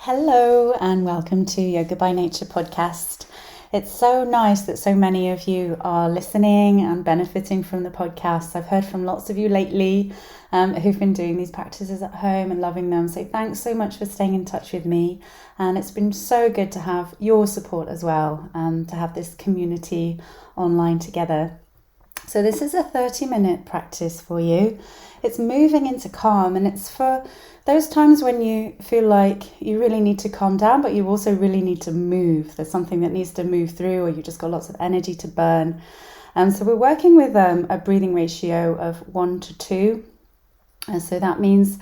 Hello and welcome to Yoga by Nature podcast. It's so nice that so many of you are listening and benefiting from the podcast. I've heard from lots of you lately who've been doing these practices at home and loving them. So thanks so much for staying in touch with me. And it's been so good to have your support as well and to have this community online together. So this is a 30-minute practice for you. It's moving into calm, and it's for those times when you feel like you really need to calm down, but you also really need to move. There's something that needs to move through, or you just got lots of energy to burn. And so we're working with a breathing ratio of 1 to 2. And so that means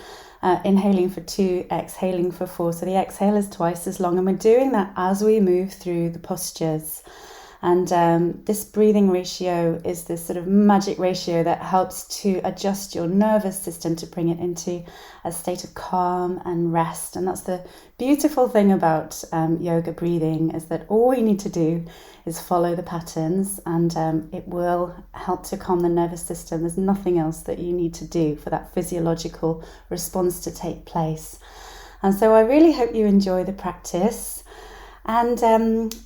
inhaling for 2, exhaling for 4. So the exhale is twice as long, and we're doing that as we move through the postures. And this breathing ratio is this sort of magic ratio that helps to adjust your nervous system to bring it into a state of calm and rest. And that's the beautiful thing about yoga breathing, is that all you need to do is follow the patterns, and it will help to calm the nervous system. There's nothing else that you need to do for that physiological response to take place. And so I really hope you enjoy the practice. And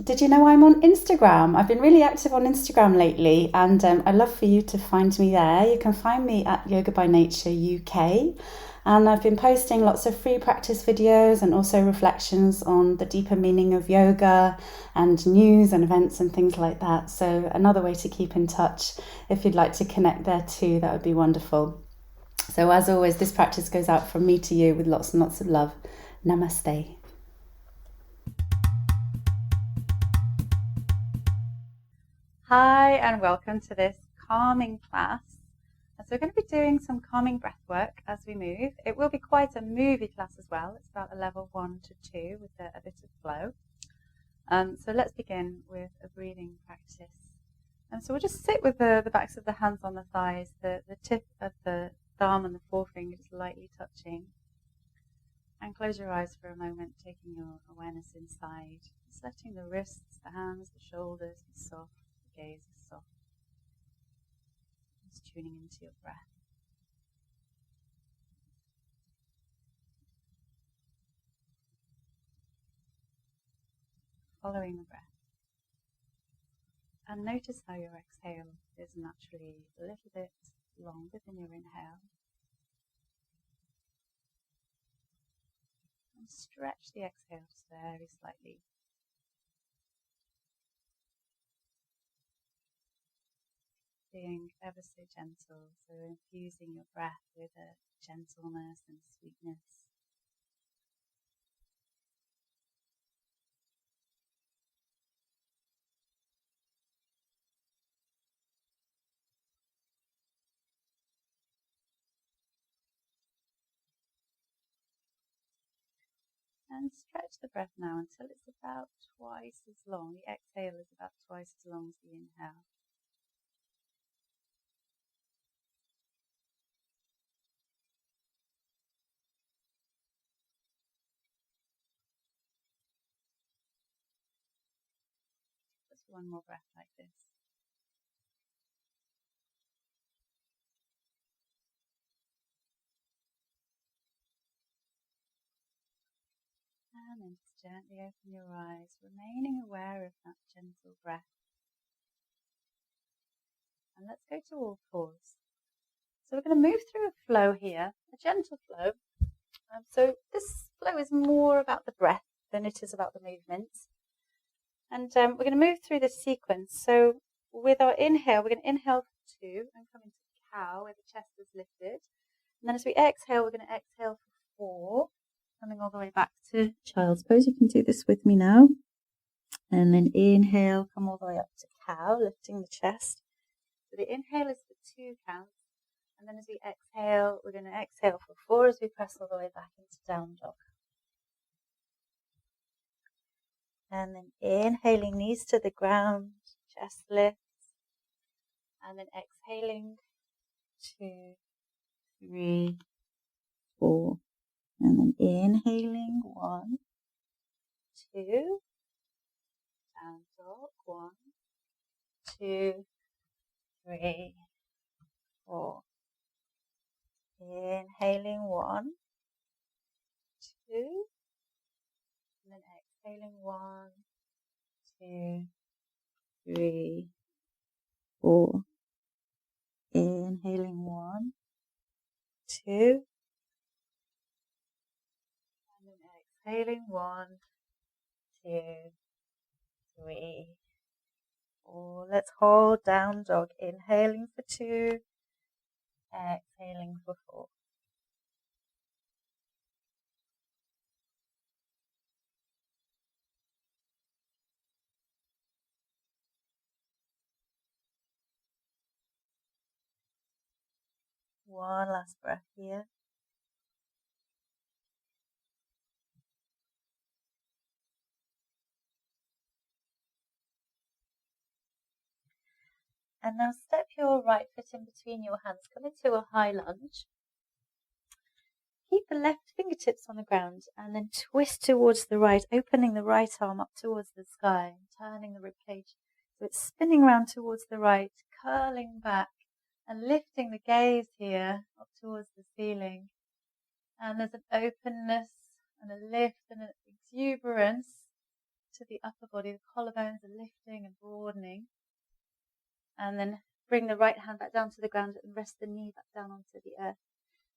did you know I'm on Instagram? I've been really active on Instagram lately, and I'd love for you to find me there. You can find me at Yoga by Nature UK, and I've been posting lots of free practice videos and also reflections on the deeper meaning of yoga and news and events and things like that. So another way to keep in touch. If you'd like to connect there too, that would be wonderful. So as always, this practice goes out from me to you with lots and lots of love. Namaste. Hi and welcome to this calming class. So we're going to be doing some calming breath work as we move. It will be quite a movie class as well. It's about a level 1 to 2 with a bit of flow. So let's begin with a breathing practice. And so we'll just sit with the backs of the hands on the thighs, the tip of the thumb and the forefinger just lightly touching. And close your eyes for a moment, taking your awareness inside. Just letting the wrists, the hands, the shoulders be soft. Gaze is soft. Just tuning into your breath. Following the breath. And notice how your exhale is naturally a little bit longer than your inhale. And stretch the exhale just very slightly. Being ever so gentle, so infusing your breath with a gentleness and sweetness. And stretch the breath now until it's about twice as long. The exhale is about twice as long as the inhale. Just one more breath like this. And then just gently open your eyes, remaining aware of that gentle breath. And let's go to all fours. So we're going to move through a flow here, a gentle flow. So this flow is more about the breath than it is about the movements. And we're going to move through this sequence. So with our inhale, we're going to inhale for 2 and come into cow where the chest is lifted. And then as we exhale, we're going to exhale for 4, coming all the way back to child's pose. You can do this with me now. And then inhale, come all the way up to cow, lifting the chest. So the inhale is for 2 counts. And then as we exhale, we're going to exhale for 4 as we press all the way back into down dog. And then inhaling, knees to the ground, chest lifts. And then exhaling, 2, 3, 4. And then inhaling, 1, 2. Down dog, 1, 2, 3, 4. Inhaling, 1, 2. exhaling 1, 2, 3, 4. Inhaling 1, 2. And then exhaling 1, 2, 3, 4. Let's hold down dog. Inhaling for 2, exhaling for 4. One last breath here. And now step your right foot in between your hands. Come into a high lunge. Keep the left fingertips on the ground and then twist towards the right, opening the right arm up towards the sky, turning the ribcage. So it's spinning around towards the right, curling back and lifting the gaze here up towards the ceiling. And there's an openness and a lift and an exuberance to the upper body. The collarbones are lifting and broadening. And then bring the right hand back down to the ground and rest the knee back down onto the earth.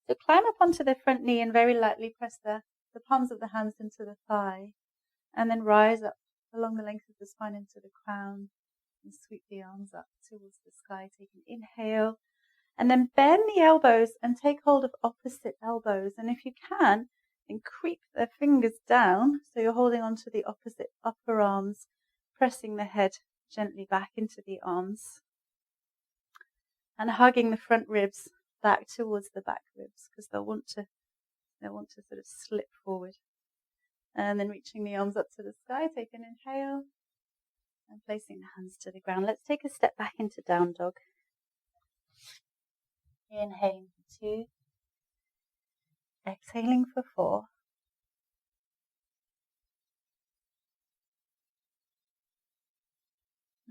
So climb up onto the front knee and very lightly press the palms of the hands into the thigh. And then rise up along the length of the spine into the crown and sweep the arms up towards the sky. Take an inhale. And then bend the elbows and take hold of opposite elbows. And if you can, then creep the fingers down so you're holding onto the opposite upper arms, pressing the head gently back into the arms. And hugging the front ribs back towards the back ribs because they'll want to sort of slip forward. And then reaching the arms up to the sky, take an inhale and placing the hands to the ground. Let's take a step back into down dog. Inhaling for 2, exhaling for 4.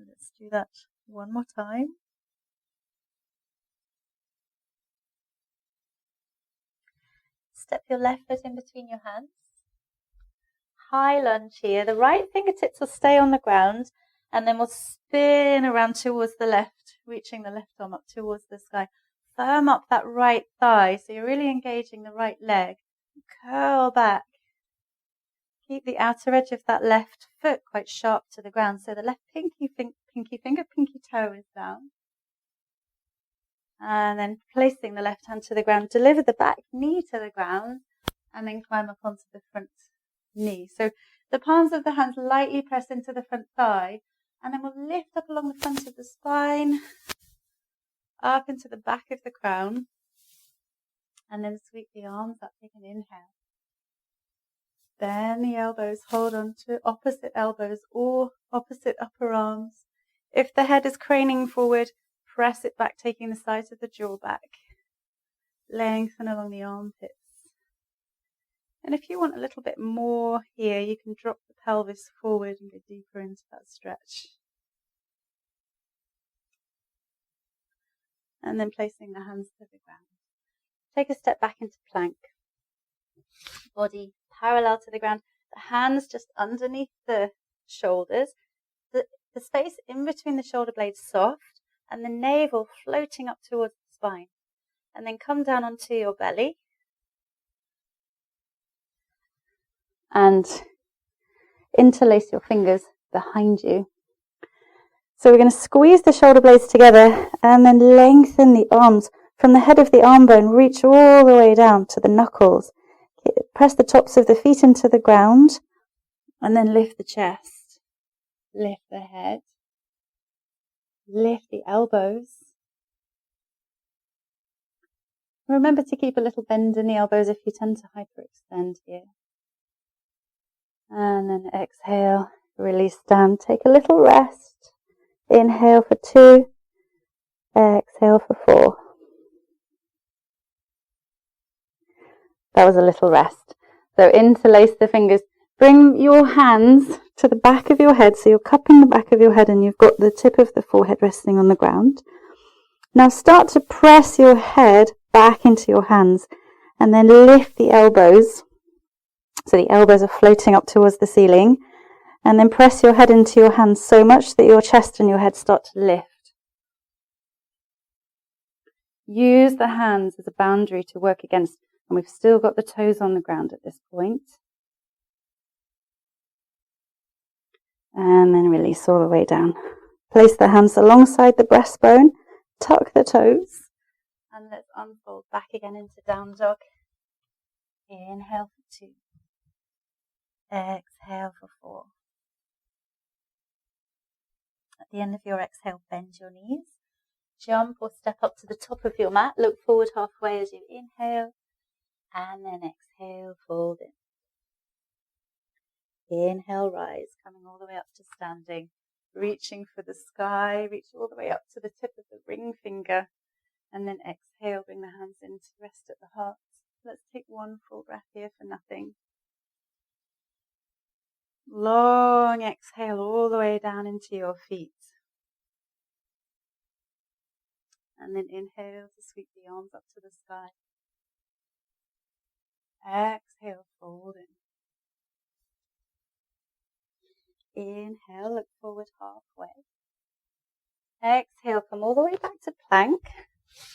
Let's do that one more time. Step your left foot in between your hands. High lunge here. The right fingertips will stay on the ground and then we'll spin around towards the left, reaching the left arm up towards the sky. Firm up that right thigh so you're really engaging the right leg. Curl back. Keep the outer edge of that left foot quite sharp to the ground so the left pinky toe is down. And then placing the left hand to the ground, deliver the back knee to the ground and then climb up onto the front knee. So the palms of the hands lightly press into the front thigh and then we'll lift up along the front of the spine, up into the back of the crown and then sweep the arms up, take an inhale. Bend the elbows, hold on to opposite elbows or opposite upper arms. If the head is craning forward, press it back, taking the sides of the jaw back. Lengthen along the armpits. And if you want a little bit more here, you can drop the pelvis forward and go deeper into that stretch. And then placing the hands to the ground. Take a step back into plank. Body parallel to the ground. The hands just underneath the shoulders. The space in between the shoulder blades soft. And the navel floating up towards the spine. And then come down onto your belly. And interlace your fingers behind you. So we're going to squeeze the shoulder blades together and then lengthen the arms. From the head of the arm bone, reach all the way down to the knuckles. Press the tops of the feet into the ground. And then lift the chest. Lift the head. Lift the elbows. Remember to keep a little bend in the elbows if you tend to hyperextend here. And then exhale, release down. Take a little rest. Inhale for 2. Exhale for 4. That was a little rest. So interlace the fingers. Bring your hands to the back of your head. So you're cupping the back of your head and you've got the tip of the forehead resting on the ground. Now start to press your head back into your hands and then lift the elbows So the elbows are floating up towards the ceiling. And then press your head into your hands so much that your chest and your head start to lift. Use the hands as a boundary to work against. And we've still got the toes on the ground at this point. And then release all the way down. Place the hands alongside the breastbone. Tuck the toes. And let's unfold back again into down dog. Inhale for 2. Exhale for 4. At the end of your exhale, bend your knees. Jump or step up to the top of your mat. Look forward halfway as you inhale. And then exhale, fold in. Inhale, rise, coming all the way up to standing. Reaching for the sky. Reach all the way up to the tip of the ring finger. And then exhale, bring the hands in to rest at the heart. Let's take one full breath here for nothing. Long exhale all the way down into your feet. And then inhale to sweep the arms up to the sky. Exhale, fold in. Inhale, look forward halfway. Exhale, come all the way back to plank.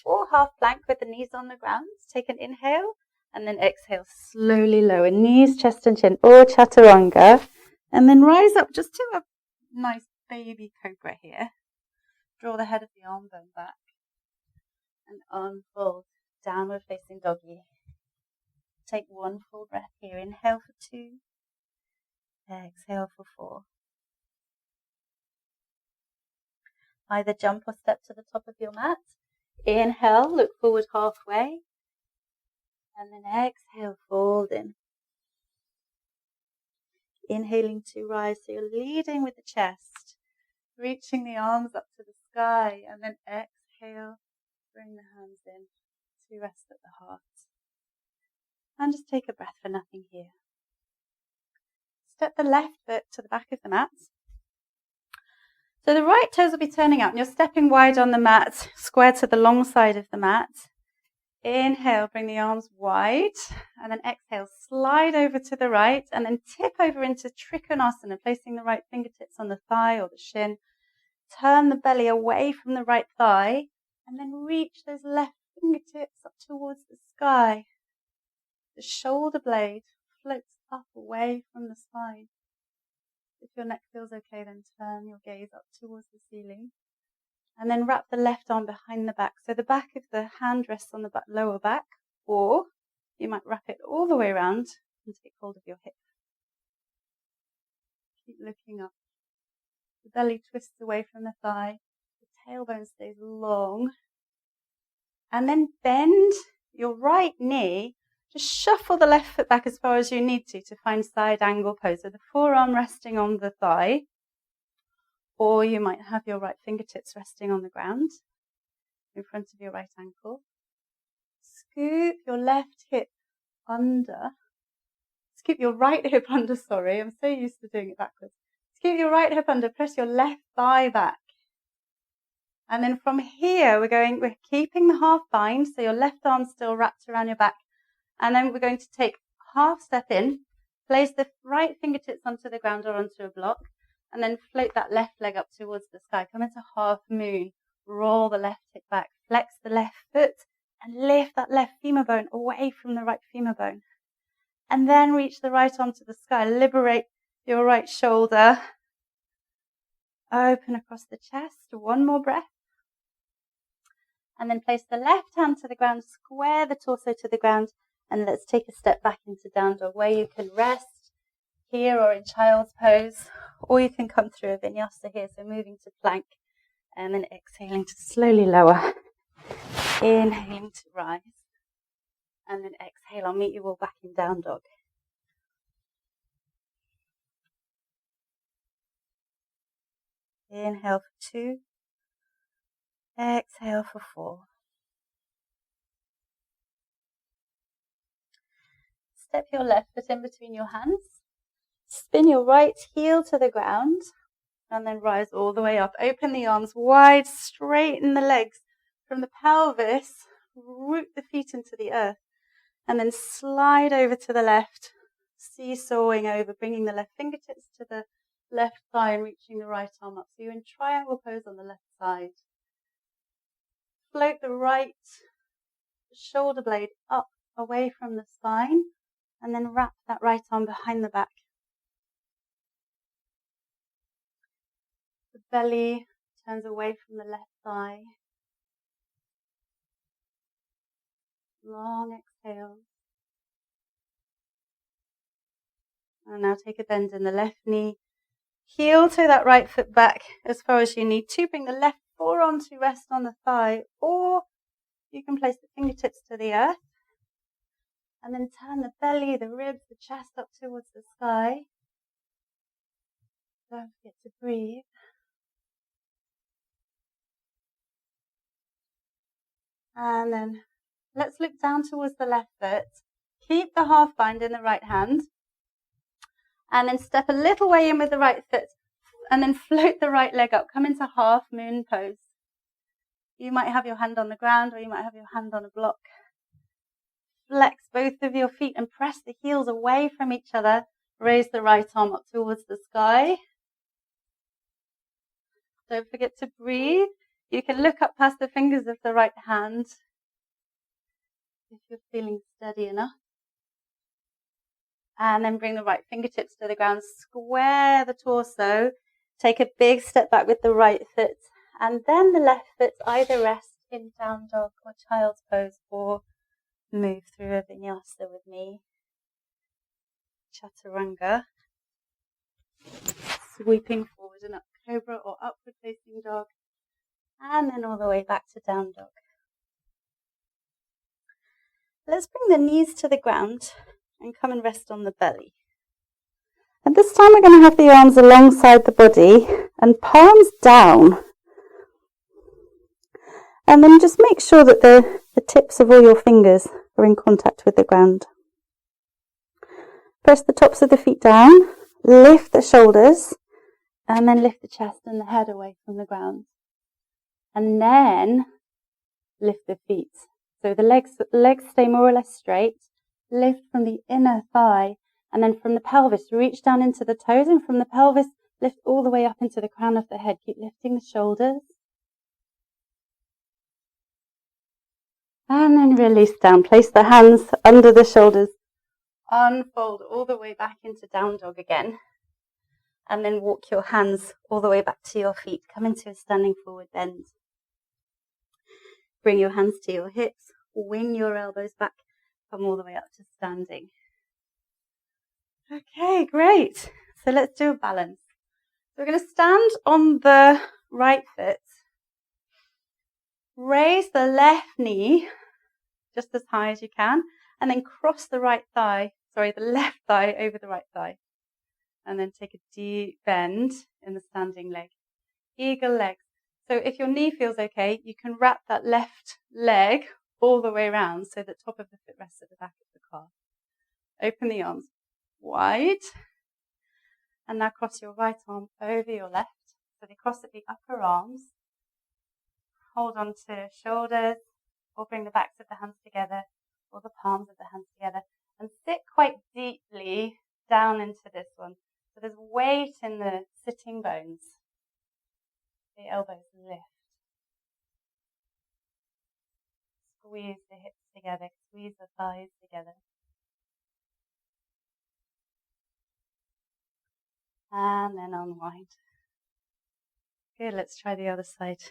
Or half plank with the knees on the ground. Take an inhale and then exhale, slowly lower knees, chest and chin, or chaturanga. And then rise up just to a nice baby cobra here. Draw the head of the arm bone back. And unfold, downward facing doggy. Take one full breath here. Inhale for 2. Exhale for 4. Either jump or step to the top of your mat. Inhale, look forward halfway. And then exhale, fold in. Inhaling to rise, so you're leading with the chest. Reaching the arms up to the sky. And then exhale, bring the hands in to rest at the heart. And just take a breath for nothing here. Step the left foot to the back of the mat. So the right toes will be turning out and you're stepping wide on the mat, square to the long side of the mat. Inhale, bring the arms wide, and then exhale, slide over to the right, and then tip over into Trikonasana, placing the right fingertips on the thigh or the shin. Turn the belly away from the right thigh, and then reach those left fingertips up towards the sky. The shoulder blade floats up away from the spine. If your neck feels okay, then turn your gaze up towards the ceiling. And then wrap the left arm behind the back. So the back of the hand rests on the lower back, or you might wrap it all the way around and take hold of your hip. Keep looking up. The belly twists away from the thigh. The tailbone stays long. And then bend your right knee. Just shuffle the left foot back as far as you need to find side angle pose. So the forearm resting on the thigh. Or you might have your right fingertips resting on the ground in front of your right ankle. Scoop your left hip under. Scoop your right hip under, sorry. I'm so used to doing it backwards. Scoop your right hip under, press your left thigh back. And then from here, we're keeping the half bind, so your left arm's still wrapped around your back. And then we're going to take half step in, place the right fingertips onto the ground or onto a block, and then float that left leg up towards the sky. Come into half moon, roll the left hip back, flex the left foot, and lift that left femur bone away from the right femur bone. And then reach the right arm to the sky, liberate your right shoulder. Open across the chest, one more breath. And then place the left hand to the ground, square the torso to the ground, and let's take a step back into down dog, where you can rest here or in child's pose, or you can come through a vinyasa here, so moving to plank, and then exhaling to slowly lower. Inhaling to rise, and then exhale. I'll meet you all back in down dog. Inhale for 2. Exhale for 4. Step your left foot in between your hands. Spin your right heel to the ground. And then rise all the way up. Open the arms wide. Straighten the legs from the pelvis. Root the feet into the earth. And then slide over to the left. seesawing over, bringing the left fingertips to the left thigh and reaching the right arm up. So you're in triangle pose on the left side. Float the right shoulder blade up away from the spine and then wrap that right arm behind the back. The belly turns away from the left thigh. Long exhale. And now take a bend in the left knee. Heel toe that right foot back as far as you need to. Bring the left forearm to rest on the thigh, or you can place the fingertips to the earth. And then turn the belly, the ribs, the chest up towards the sky. Don't forget to breathe. And then let's look down towards the left foot. Keep the half bind in the right hand. And then step a little way in with the right foot. And then float the right leg up. Come into half moon pose. You might have your hand on the ground, or you might have your hand on a block. Flex both of your feet and press the heels away from each other. Raise the right arm up towards the sky. Don't forget to breathe. You can look up past the fingers of the right hand if you're feeling steady enough. And then bring the right fingertips to the ground. Square the torso. Take a big step back with the right foot. And then the left foot either rest in down dog or child's pose, or move through a vinyasa with me. Chaturanga. Sweeping forward and up cobra or upward facing dog. And then all the way back to down dog. Let's bring the knees to the ground and come and rest on the belly. And this time we're going to have the arms alongside the body and palms down. And then just make sure that the tips of all your fingers are in contact with the ground. Press the tops of the feet down, lift the shoulders, and then lift the chest and the head away from the ground. And then lift the feet. So the legs stay more or less straight. Lift from the inner thigh, and then from the pelvis, reach down into the toes, and from the pelvis, lift all the way up into the crown of the head. Keep lifting the shoulders. And then release down. Place the hands under the shoulders. Unfold all the way back into down dog again. And then walk your hands all the way back to your feet. Come into a standing forward bend. Bring your hands to your hips. Wing your elbows back. Come all the way up to standing. Okay, great. So let's do a balance. So we're going to stand on the right foot. Raise the left knee just as high as you can, and then cross the left thigh over the right thigh. And then take a deep bend in the standing leg. Eagle legs. So if your knee feels okay, you can wrap that left leg all the way around so the top of the foot rests at the back of the calf. Open the arms wide. And now cross your right arm over your left. So they cross at the upper arms. Hold on to shoulders, or bring the backs of the hands together, or the palms of the hands together. And sit quite deeply down into this one. So there's weight in the sitting bones. The elbows lift. Squeeze the hips together, squeeze the thighs together. And then unwind. Good, let's try the other side.